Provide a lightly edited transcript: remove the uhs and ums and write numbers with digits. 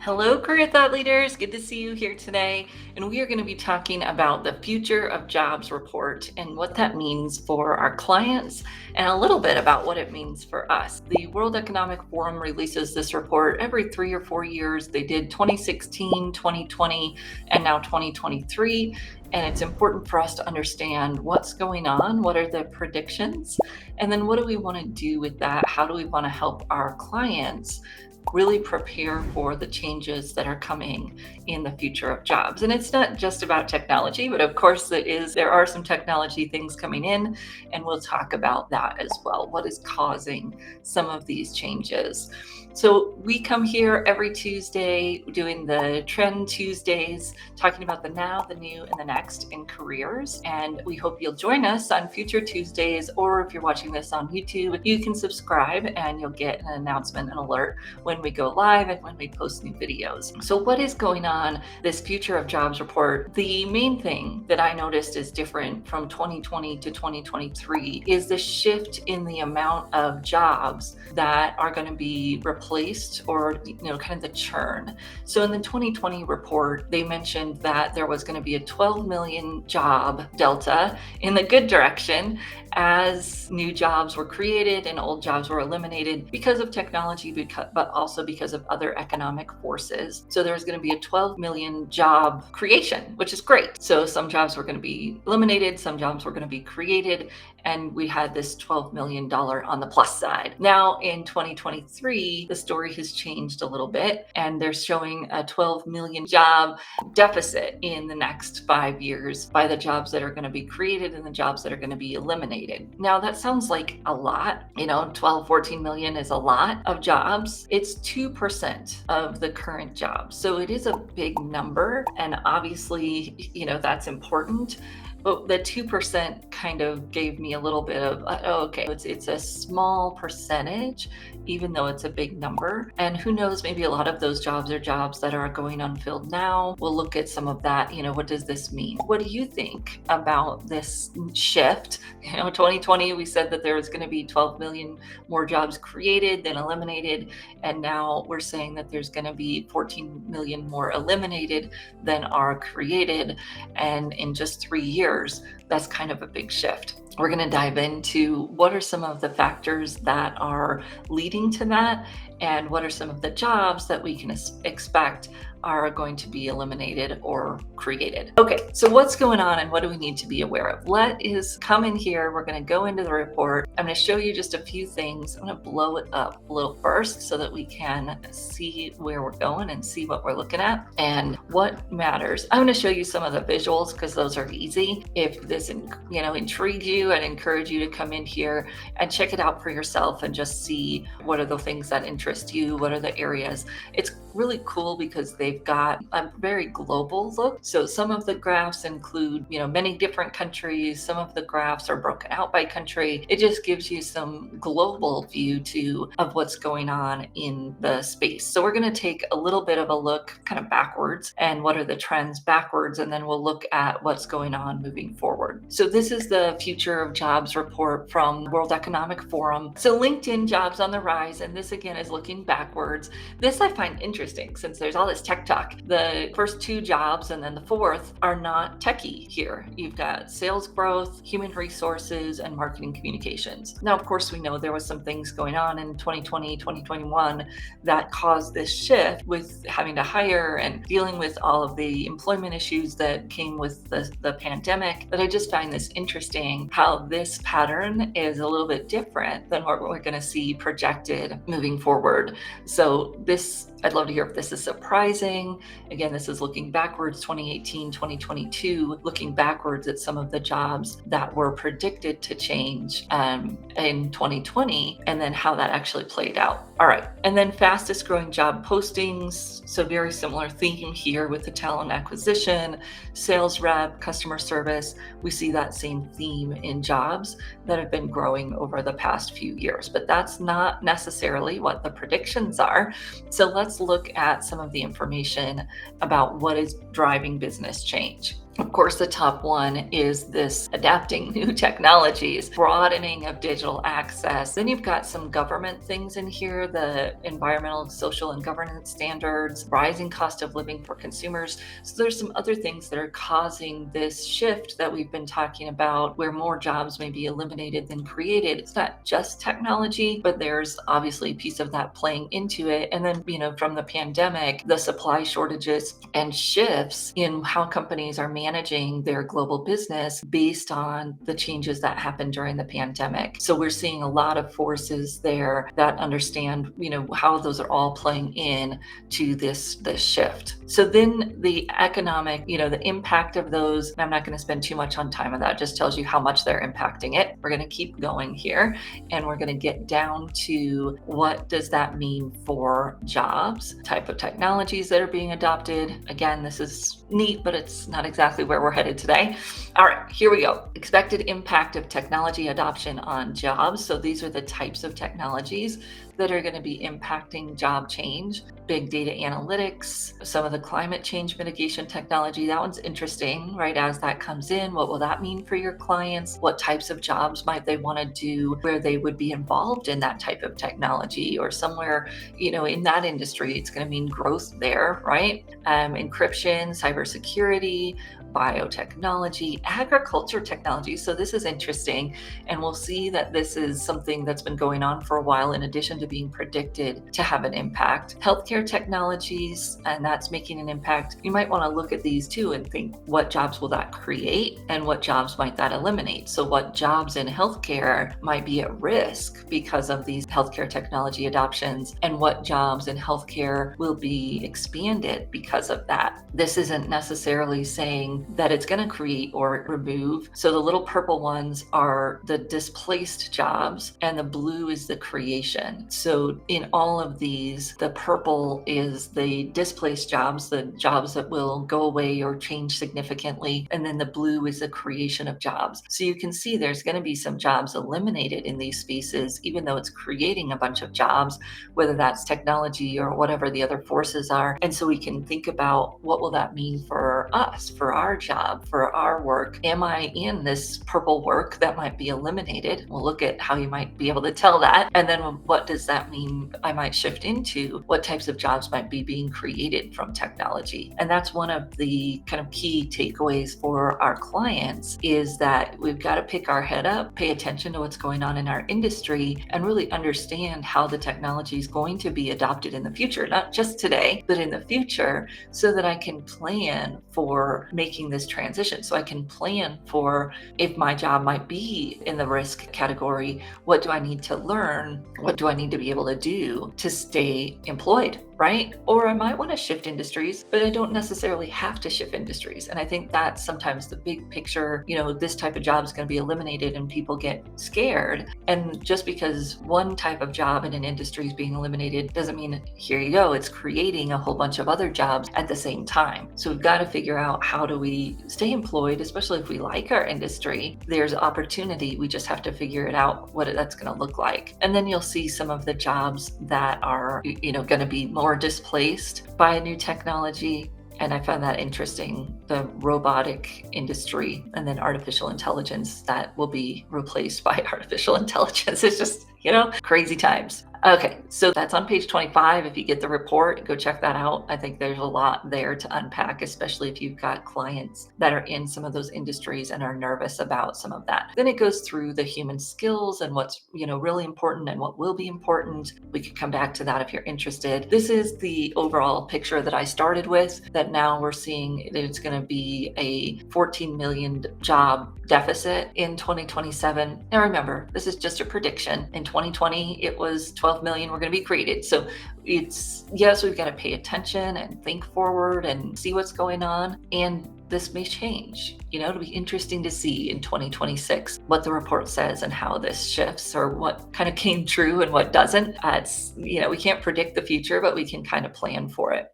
Hello, career thought leaders. Good to see you here today. And we are going to be talking about the Future of Jobs report and what that means for our clients and a little bit about what it means for us. The World Economic Forum releases this report every 3 or 4 years. They did 2016, 2020, and now 2023. And it's important for us to understand what's going on, what are the predictions, and then what do we want to do with that? How do we want to help our clients really prepare for the changes that are coming in the future of jobs? And it's not just about technology, but of course there are some technology things coming in, and we'll talk about that as well. What is causing some of these changes? So we come here every Tuesday doing the Trend Tuesdays, talking about the now, the new, and the next in careers. And we hope you'll join us on future Tuesdays, or if you're watching this on YouTube, you can subscribe and you'll get an announcement, an alert when we go live and when we post new videos. So what is going on this Future of Jobs report? The main thing that I noticed is different from 2020 to 2023 is the shift in the amount of jobs that are going to be replaced, or kind of the churn. So in the 2020 report, they mentioned that there was going to be a 12 million job delta in the good direction as new jobs were created and old jobs were eliminated because of technology, but also because of other economic forces. So there's going to be a 12 million job creation, which is great. So some jobs were going to be eliminated, some jobs were going to be created, and we had this $12 million on the plus side. Now in 2023, the story has changed a little bit, and they're showing a 12 million job deficit in the next 5 years by the jobs that are going to be created and the jobs that are going to be eliminated. Now that sounds like a lot, 12, 14 million is a lot of jobs. It's 2% of the current jobs. So it is a big number, and obviously, that's important. But the 2% kind of gave me a little bit of, okay, it's a small percentage, even though it's a big number. And who knows, maybe a lot of those jobs are jobs that are going unfilled now. We'll look at some of that. What does this mean? What do you think about this shift? 2020, we said that there was going to be 12 million more jobs created than eliminated. And now we're saying that there's going to be 14 million more eliminated than are created. And in just 3 years, that's kind of a big shift. We're going to dive into what are some of the factors that are leading to that, and what are some of the jobs that we can expect are going to be eliminated or created. Okay, so what's going on and what do we need to be aware of? Let us come in here. We're going to go into the report. I'm going to show you just a few things. I'm going to blow it up a little first so that we can see where we're going and see what we're looking at and what matters. I'm going to show you some of the visuals because those are easy. If this intrigues you, I'd encourage you to come in here and check it out for yourself and just see what are the things that interest you, what are the areas. It's really cool because they've got a very global look. So some of the graphs include, many different countries. Some of the graphs are broken out by country. It just gives you some global view too of what's going on in the space. So we're going to take a little bit of a look kind of backwards and what are the trends backwards, and then we'll look at what's going on moving forward. So this is the Future of Jobs report from World Economic Forum. So LinkedIn jobs on the rise, and this again is looking backwards. This I find interesting since there's all this tech talk. The first 2 jobs and then the 4th are not techie here. You've got sales growth, human resources, and marketing communications. Now, of course, we know there was some things going on in 2020, 2021 that caused this shift with having to hire and dealing with all of the employment issues that came with the pandemic. But I just find this interesting how this pattern is a little bit different than what we're going to see projected moving forward. So I'd love to hear if this is surprising. Again, this is looking backwards, 2018, 2022, looking backwards at some of the jobs that were predicted to change in 2020, and then how that actually played out. All right, and then fastest growing job postings. So very similar theme here with the talent acquisition, sales rep, customer service. We see that same theme in jobs that have been growing over the past few years, but that's not necessarily what the predictions are. So let's look at some of the information about what is driving business change. Of course, the top one is this adapting new technologies, broadening of digital access. Then you've got some government things in here, the environmental, social, and governance standards, rising cost of living for consumers. So there's some other things that are causing this shift that we've been talking about, where more jobs may be eliminated than created. It's not just technology, but there's obviously a piece of that playing into it. And then, from the pandemic, the supply shortages and shifts in how companies are managing their global business based on the changes that happened during the pandemic. So we're seeing a lot of forces there that understand, how those are all playing in to this shift. So then the economic, the impact of those, and I'm not going to spend too much on time on that, just tells you how much they're impacting it. We're going to keep going here and we're going to get down to what does that mean for jobs, type of technologies that are being adopted. Again, this is neat, but it's not exactly where we're headed today. All right, here we go. Expected impact of technology adoption on jobs. So these are the types of technologies that are going to be impacting job change. Big data analytics, some of the climate change mitigation technology. That one's interesting, right? As that comes in, what will that mean for your clients? What types of jobs might they want to do where they would be involved in that type of technology, or somewhere, in that industry? It's going to mean growth there, right? Encryption, cybersecurity, biotechnology, agriculture technology. So this is interesting. And we'll see that this is something that's been going on for a while, in addition to being predicted to have an impact. Healthcare technologies, and that's making an impact. You might want to look at these too and think, what jobs will that create and what jobs might that eliminate? So what jobs in healthcare might be at risk because of these healthcare technology adoptions, and what jobs in healthcare will be expanded because of that? This isn't necessarily saying that it's going to create or remove. So the little purple ones are the displaced jobs and the blue is the creation. So in all of these, the purple is the displaced jobs, the jobs that will go away or change significantly. And then the blue is the creation of jobs. So you can see there's going to be some jobs eliminated in these spaces, even though it's creating a bunch of jobs, whether that's technology or whatever the other forces are. And so we can think about, what will that mean for us, for our job, for our work? Am I in this purple work that might be eliminated? We'll look at how you might be able to tell that. And then what does that mean I might shift into? What types of jobs might be being created from technology? And that's one of the kind of key takeaways for our clients, is that we've got to pick our head up, pay attention to what's going on in our industry, and really understand how the technology is going to be adopted in the future, not just today, but in the future, so that I can plan for making this transition. So I can plan for, if my job might be in the risk category, what do I need to learn? What do I need to be able to do to stay employed? Right? Or I might want to shift industries, but I don't necessarily have to shift industries. And I think that's sometimes the big picture. This type of job is going to be eliminated and people get scared. And just because one type of job in an industry is being eliminated doesn't mean, here you go, it's creating a whole bunch of other jobs at the same time. So we've got to figure out, how do we stay employed, especially if we like our industry? There's opportunity. We just have to figure it out, what that's going to look like. And then you'll see some of the jobs that are, going to be more displaced by a new technology. And I found that interesting, the robotic industry, and then artificial intelligence that will be replaced by artificial intelligence. It's just, crazy times. Okay, so that's on page 25. If you get the report, go check that out. I think there's a lot there to unpack, especially if you've got clients that are in some of those industries and are nervous about some of that. Then it goes through the human skills and what's, really important and what will be important. We could come back to that if you're interested. This is the overall picture that I started with, that now we're seeing that it's going to be a 14 million job deficit in 2027. Now remember, this is just a prediction. In 2020, it was 12 million were going to be created. So it's, yes, we've got to pay attention and think forward and see what's going on. And this may change. It'll be interesting to see in 2026 what the report says and how this shifts, or what kind of came true and what doesn't. We can't predict the future, but we can kind of plan for it.